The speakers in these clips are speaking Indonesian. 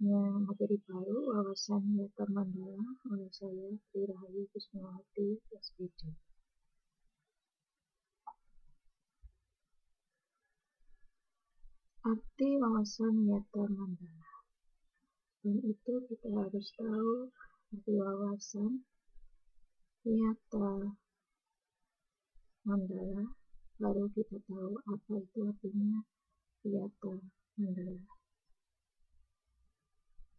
saatnya materi baru wawasan nyata Mandala oleh saya, Tri Rahayu Kusumawati, SPD. Arti wawasan nyata Mandala. Dan itu kita harus tahu arti wawasan nyata Mandala, baru kita tahu apa itu artinya nyata Mandala.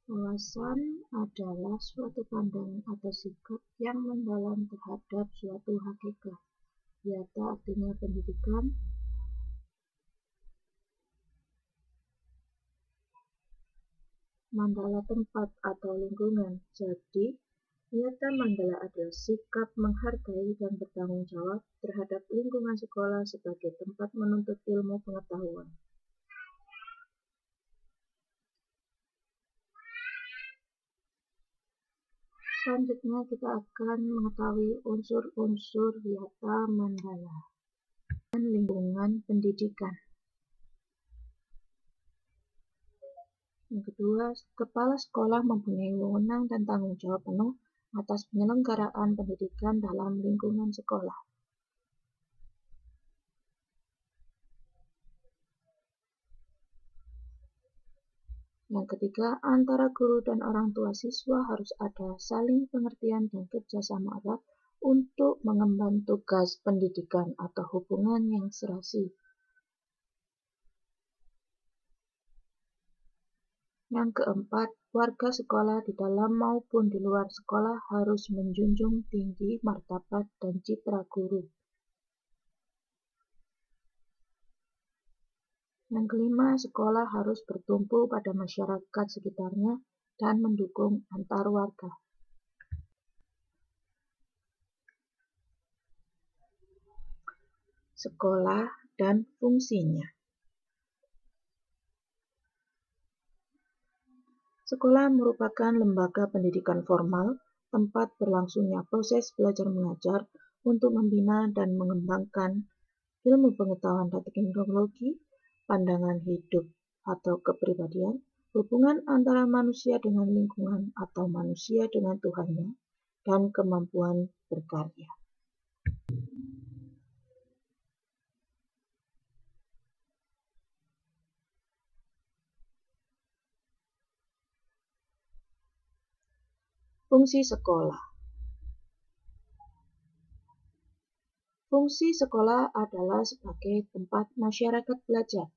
Wawasan adalah suatu pandangan atau sikap yang mendalam terhadap suatu hakikat. Nyata artinya pendidikan, Mandala tempat atau lingkungan. Jadi, nyata Mandala adalah sikap menghargai dan bertanggung jawab terhadap lingkungan sekolah sebagai tempat menuntut ilmu pengetahuan. Selanjutnya kita akan mengetahui unsur-unsur nyata Mandala dan lingkungan pendidikan. Yang kedua, kepala sekolah mempunyai wewenang dan tanggung jawab penuh atas penyelenggaraan pendidikan dalam lingkungan sekolah. Yang ketiga, antara guru dan orang tua siswa harus ada saling pengertian dan kerjasama erat untuk mengemban tugas pendidikan atau hubungan yang serasi. Yang keempat, warga sekolah di dalam maupun di luar sekolah harus menjunjung tinggi martabat dan citra guru. Yang kelima, sekolah harus bertumpu pada masyarakat sekitarnya dan mendukung antar warga. Sekolah dan fungsinya. Sekolah merupakan lembaga pendidikan formal, tempat berlangsungnya proses belajar mengajar untuk membina dan mengembangkan ilmu pengetahuan dan teknologi, pandangan hidup atau kepribadian, hubungan antara manusia dengan lingkungan atau manusia dengan Tuhannya, dan kemampuan berkarya. Fungsi sekolah. Fungsi sekolah adalah sebagai tempat masyarakat belajar,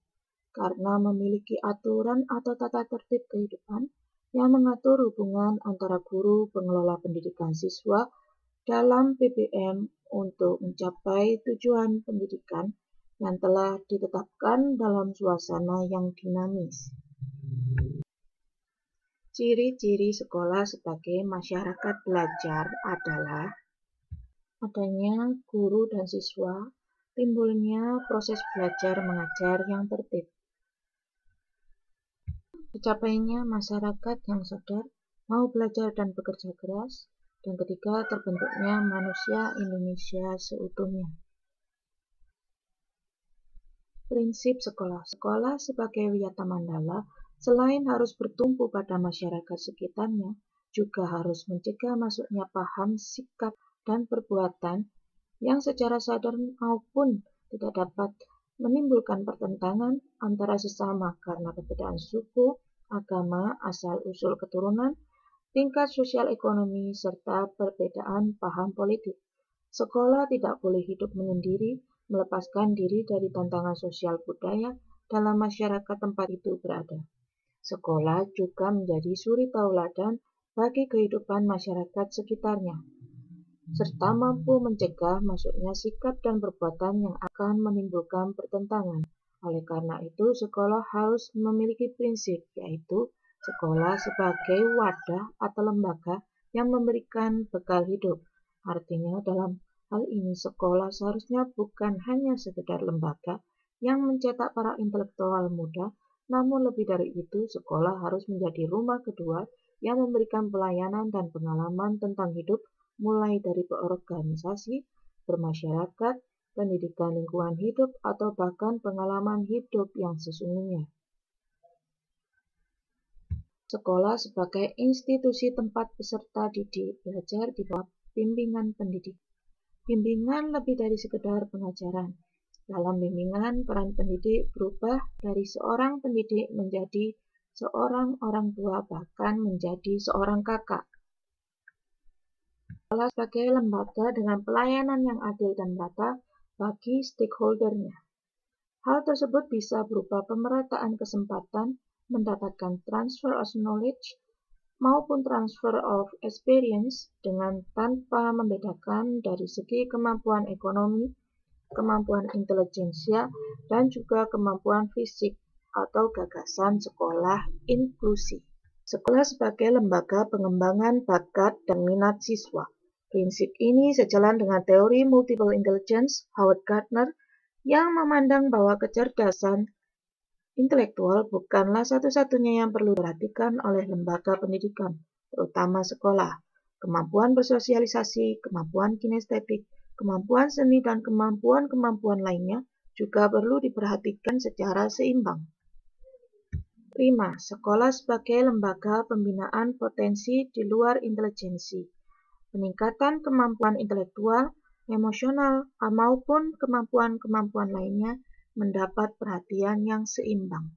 karena memiliki aturan atau tata tertib kehidupan yang mengatur hubungan antara guru pengelola pendidikan siswa dalam PBM untuk mencapai tujuan pendidikan yang telah ditetapkan dalam suasana yang dinamis. Ciri-ciri sekolah sebagai masyarakat belajar adalah adanya guru dan siswa, timbulnya proses belajar mengajar yang tertib, tercapainya masyarakat yang sadar, mau belajar dan bekerja keras, dan ketiga, terbentuknya manusia Indonesia seutuhnya. Prinsip sekolah. Sekolah sebagai wiyata Mandala selain harus bertumpu pada masyarakat sekitarnya, juga harus mencegah masuknya paham, sikap, dan perbuatan yang secara sadar maupun tidak dapat menimbulkan pertentangan antara sesama karena perbedaan suku, agama, asal-usul keturunan, tingkat sosial ekonomi, serta perbedaan paham politik. Sekolah tidak boleh hidup menyendiri, melepaskan diri dari tantangan sosial budaya dalam masyarakat tempat itu berada. Sekolah juga menjadi suri tauladan bagi kehidupan masyarakat sekitarnya, serta mampu mencegah masuknya sikap dan perbuatan yang akan menimbulkan pertentangan. Oleh karena itu, sekolah harus memiliki prinsip, yaitu sekolah sebagai wadah atau lembaga yang memberikan bekal hidup. Artinya, dalam hal ini sekolah seharusnya bukan hanya sekedar lembaga yang mencetak para intelektual muda, namun lebih dari itu, sekolah harus menjadi rumah kedua yang memberikan pelayanan dan pengalaman tentang hidup, mulai dari berorganisasi, bermasyarakat, pendidikan lingkungan hidup, atau bahkan pengalaman hidup yang sesungguhnya. Sekolah sebagai institusi tempat peserta didik belajar di bawah bimbingan pendidik. Bimbingan lebih dari sekedar pengajaran. Dalam bimbingan, peran pendidik berubah dari seorang pendidik menjadi seorang orang tua, bahkan menjadi seorang kakak. Sekolah sebagai lembaga dengan pelayanan yang adil dan merata bagi stakeholder-nya. Hal tersebut bisa berupa pemerataan kesempatan, mendapatkan transfer of knowledge, maupun transfer of experience dengan tanpa membedakan dari segi kemampuan ekonomi, kemampuan intelijensia, dan juga kemampuan fisik atau gagasan sekolah inklusi. Sekolah sebagai lembaga pengembangan bakat dan minat siswa. Prinsip ini sejalan dengan teori multiple intelligence Howard Gardner yang memandang bahwa kecerdasan intelektual bukanlah satu-satunya yang perlu diperhatikan oleh lembaga pendidikan, terutama sekolah. Kemampuan bersosialisasi, kemampuan kinestetik, kemampuan seni, dan kemampuan-kemampuan lainnya juga perlu diperhatikan secara seimbang. 5. Sekolah sebagai lembaga pembinaan potensi di luar intelijensi. Peningkatan kemampuan intelektual, emosional, maupun kemampuan-kemampuan lainnya mendapat perhatian yang seimbang.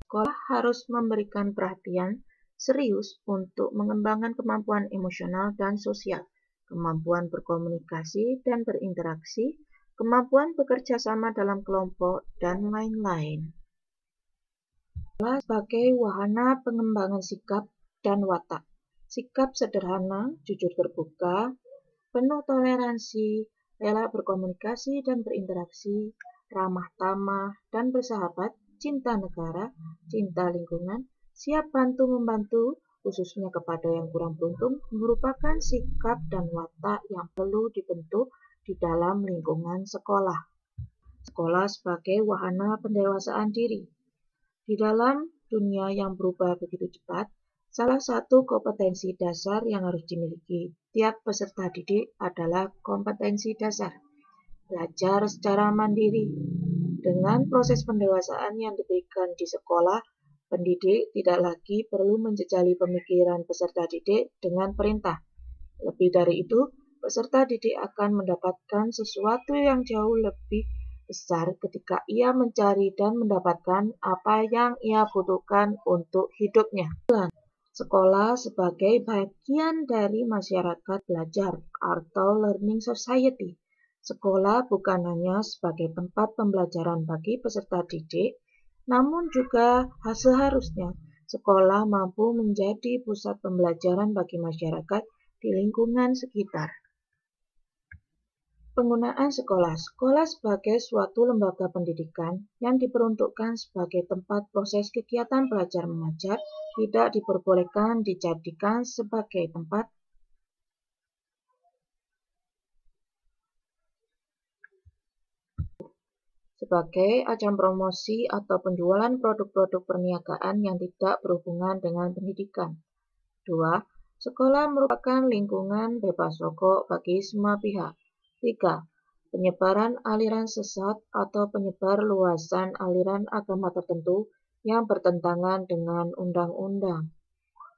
Sekolah harus memberikan perhatian serius untuk mengembangkan kemampuan emosional dan sosial, kemampuan berkomunikasi dan berinteraksi, kemampuan bekerja sama dalam kelompok, dan lain-lain. Sekolah sebagai wahana pengembangan sikap dan watak. Sikap sederhana, jujur terbuka, penuh toleransi, rela berkomunikasi dan berinteraksi, ramah tamah dan bersahabat, cinta negara, cinta lingkungan, siap bantu-membantu, khususnya kepada yang kurang beruntung, merupakan sikap dan watak yang perlu dibentuk di dalam lingkungan sekolah. Sekolah sebagai wahana pendewasaan diri. Di dalam dunia yang berubah begitu cepat, salah satu kompetensi dasar yang harus dimiliki tiap peserta didik adalah kompetensi dasar. Belajar secara mandiri. Dengan proses pendewasaan yang diberikan di sekolah, pendidik tidak lagi perlu menjejali pemikiran peserta didik dengan perintah. Lebih dari itu, peserta didik akan mendapatkan sesuatu yang jauh lebih besar ketika ia mencari dan mendapatkan apa yang ia butuhkan untuk hidupnya. Sekolah sebagai bagian dari masyarakat belajar atau learning society. Sekolah bukan hanya sebagai tempat pembelajaran bagi peserta didik, namun juga seharusnya sekolah mampu menjadi pusat pembelajaran bagi masyarakat di lingkungan sekitar. Penggunaan sekolah. Sekolah sebagai suatu lembaga pendidikan yang diperuntukkan sebagai tempat proses kegiatan belajar mengajar tidak diperbolehkan dijadikan sebagai tempat sebagai ajang promosi atau penjualan produk-produk perniagaan yang tidak berhubungan dengan pendidikan. 2. Sekolah merupakan lingkungan bebas rokok bagi semua pihak. 3. Penyebaran aliran sesat atau penyebar luasan aliran agama tertentu yang bertentangan dengan undang-undang.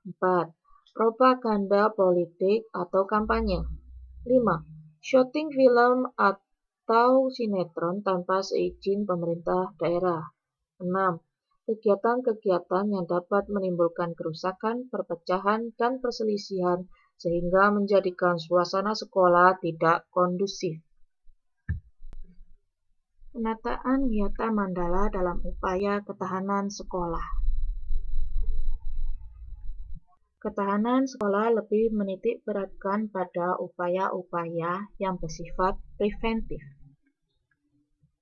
4. Propaganda politik atau kampanye. 5. Syuting film atau sinetron tanpa seizin pemerintah daerah. 6. Kegiatan-kegiatan yang dapat menimbulkan kerusakan, perpecahan, dan perselisihan sehingga menjadikan suasana sekolah tidak kondusif. Penataan Wiyata Mandala dalam upaya ketahanan sekolah. Ketahanan sekolah lebih menitik beratkan pada upaya-upaya yang bersifat preventif.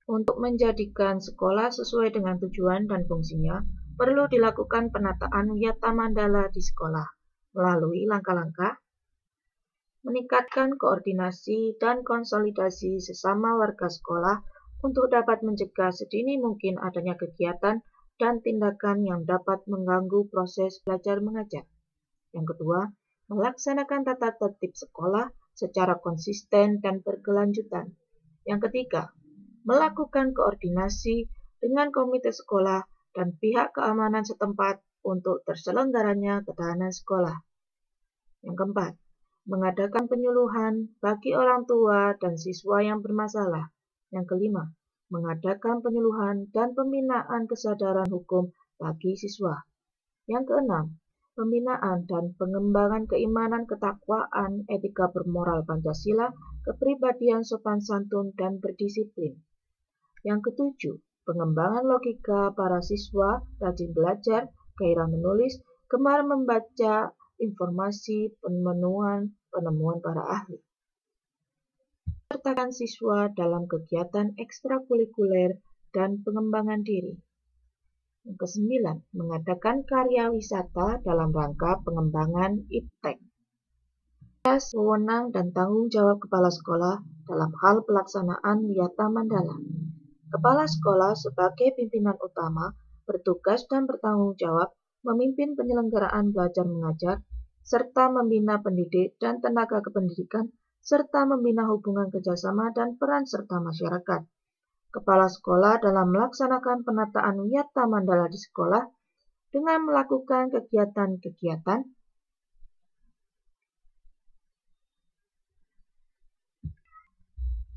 Untuk menjadikan sekolah sesuai dengan tujuan dan fungsinya, perlu dilakukan penataan Wiyata Mandala di sekolah melalui langkah-langkah meningkatkan koordinasi dan konsolidasi sesama warga sekolah untuk dapat mencegah sedini mungkin adanya kegiatan dan tindakan yang dapat mengganggu proses belajar mengajar. Yang kedua, melaksanakan tata tertib sekolah secara konsisten dan berkelanjutan. Yang ketiga, melakukan koordinasi dengan komite sekolah dan pihak keamanan setempat untuk terselenggaranya ketahanan sekolah. Yang keempat, mengadakan penyuluhan bagi orang tua dan siswa yang bermasalah. Yang kelima, mengadakan penyuluhan dan pembinaan kesadaran hukum bagi siswa. Yang keenam, pembinaan dan pengembangan keimanan ketakwaan, etika bermoral Pancasila, kepribadian sopan santun dan berdisiplin. Yang ketujuh, pengembangan logika para siswa, rajin belajar, gairah menulis, gemar membaca informasi, penemuan para ahli. Sertakan siswa dalam kegiatan ekstrakurikuler dan pengembangan diri. Yang kesembilan, mengadakan karya wisata dalam rangka pengembangan iptek. Tugas, wewenang, dan tanggung jawab kepala sekolah dalam hal pelaksanaan Wiyata Mandala. Kepala sekolah sebagai pimpinan utama bertugas dan bertanggung jawab memimpin penyelenggaraan belajar mengajar, serta membina pendidik dan tenaga kependidikan, serta membina hubungan kerjasama dan peran serta masyarakat. Kepala sekolah dalam melaksanakan penataan Wiyata Mandala di sekolah dengan melakukan kegiatan-kegiatan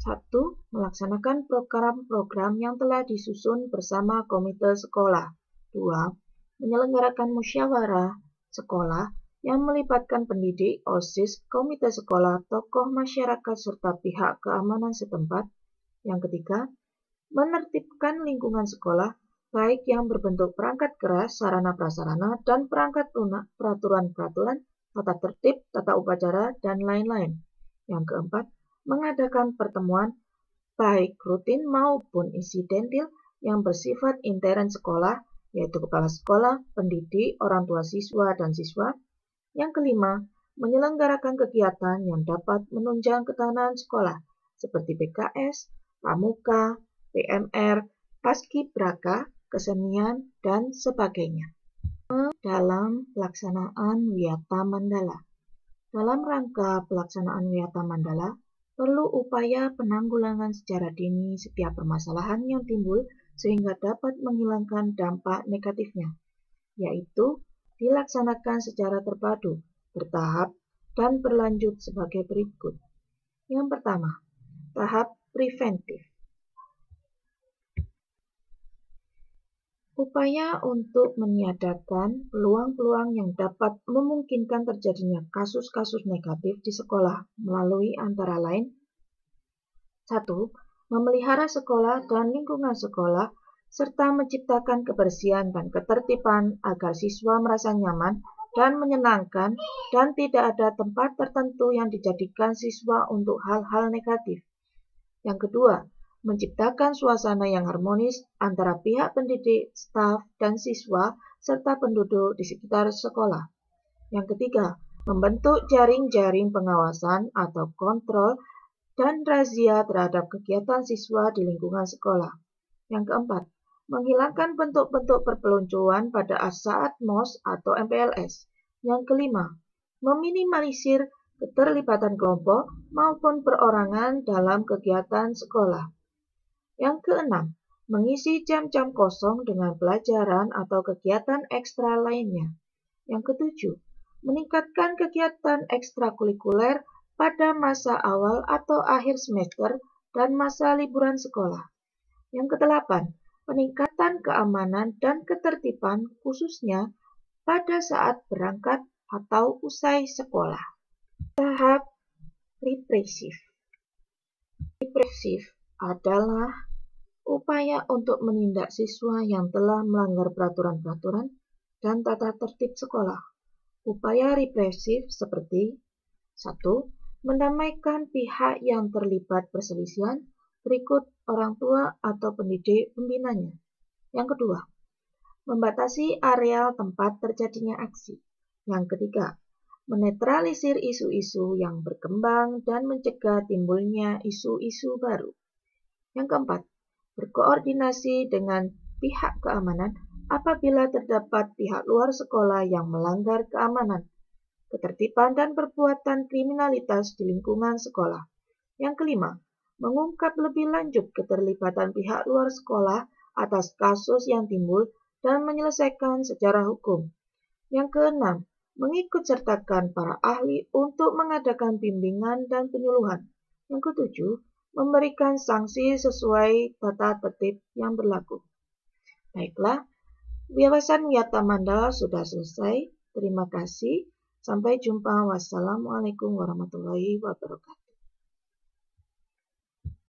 Satu, melaksanakan program-program yang telah disusun bersama komite sekolah. 2. Menyelenggarakan musyawarah sekolah yang melibatkan pendidik, OSIS, komite sekolah, tokoh masyarakat, serta pihak keamanan setempat. Yang ketiga, menertibkan lingkungan sekolah, baik yang berbentuk perangkat keras, sarana prasarana, dan perangkat lunak, peraturan-peraturan, tata tertib, tata upacara, dan lain-lain. Yang keempat, mengadakan pertemuan baik rutin maupun insidentil yang bersifat intern sekolah, yaitu kepala sekolah, pendidik, orang tua siswa, dan siswa. Yang kelima, menyelenggarakan kegiatan yang dapat menunjang ketahanan sekolah, seperti PKS, pramuka, PMR, paskibraka, kesenian, dan sebagainya. Dalam pelaksanaan Wiyata Mandala. Dalam rangka pelaksanaan Wiyata Mandala, perlu upaya penanggulangan secara dini setiap permasalahan yang timbul sehingga dapat menghilangkan dampak negatifnya, yaitu dilaksanakan secara terpadu, bertahap, dan berlanjut sebagai berikut. Yang pertama, tahap preventif. Upaya untuk meniadakan peluang-peluang yang dapat memungkinkan terjadinya kasus-kasus negatif di sekolah melalui antara lain 1. Memelihara sekolah dan lingkungan sekolah, serta menciptakan kebersihan dan ketertiban agar siswa merasa nyaman dan menyenangkan dan tidak ada tempat tertentu yang dijadikan siswa untuk hal-hal negatif. Yang kedua, menciptakan suasana yang harmonis antara pihak pendidik, staf, dan siswa, serta penduduk di sekitar sekolah. Yang ketiga, membentuk jaring-jaring pengawasan atau kontrol dan razia terhadap kegiatan siswa di lingkungan sekolah. Yang keempat, menghilangkan bentuk-bentuk perpeloncoan pada saat MOS atau MPLS. Yang kelima, meminimalisir keterlibatan kelompok maupun perorangan dalam kegiatan sekolah. Yang keenam, mengisi jam-jam kosong dengan pelajaran atau kegiatan ekstra lainnya. Yang ketujuh, meningkatkan kegiatan ekstrakurikuler pada masa awal atau akhir semester dan masa liburan sekolah. Yang kedelapan, peningkatan keamanan dan ketertiban khususnya pada saat berangkat atau usai sekolah. Tahap represif. Represif adalah upaya untuk menindak siswa yang telah melanggar peraturan-peraturan dan tata tertib sekolah. Upaya represif seperti 1. Mendamaikan pihak yang terlibat perselisihan, berikut orang tua atau pendidik pembinanya. Yang kedua, membatasi areal tempat terjadinya aksi. Yang ketiga, menetralisir isu-isu yang berkembang dan mencegah timbulnya isu-isu baru. Yang keempat, berkoordinasi dengan pihak keamanan apabila terdapat pihak luar sekolah yang melanggar keamanan, ketertiban, dan perbuatan kriminalitas di lingkungan sekolah. Yang kelima, mengungkap lebih lanjut keterlibatan pihak luar sekolah atas kasus yang timbul dan menyelesaikan secara hukum. Yang keenam, mengikut sertakan para ahli untuk mengadakan bimbingan dan penyuluhan. Yang ketujuh, memberikan sanksi sesuai tata tertib yang berlaku. Baiklah, wawasan Wiyata Mandala sudah selesai. Terima kasih. Sampai jumpa. Wassalamualaikum warahmatullahi wabarakatuh.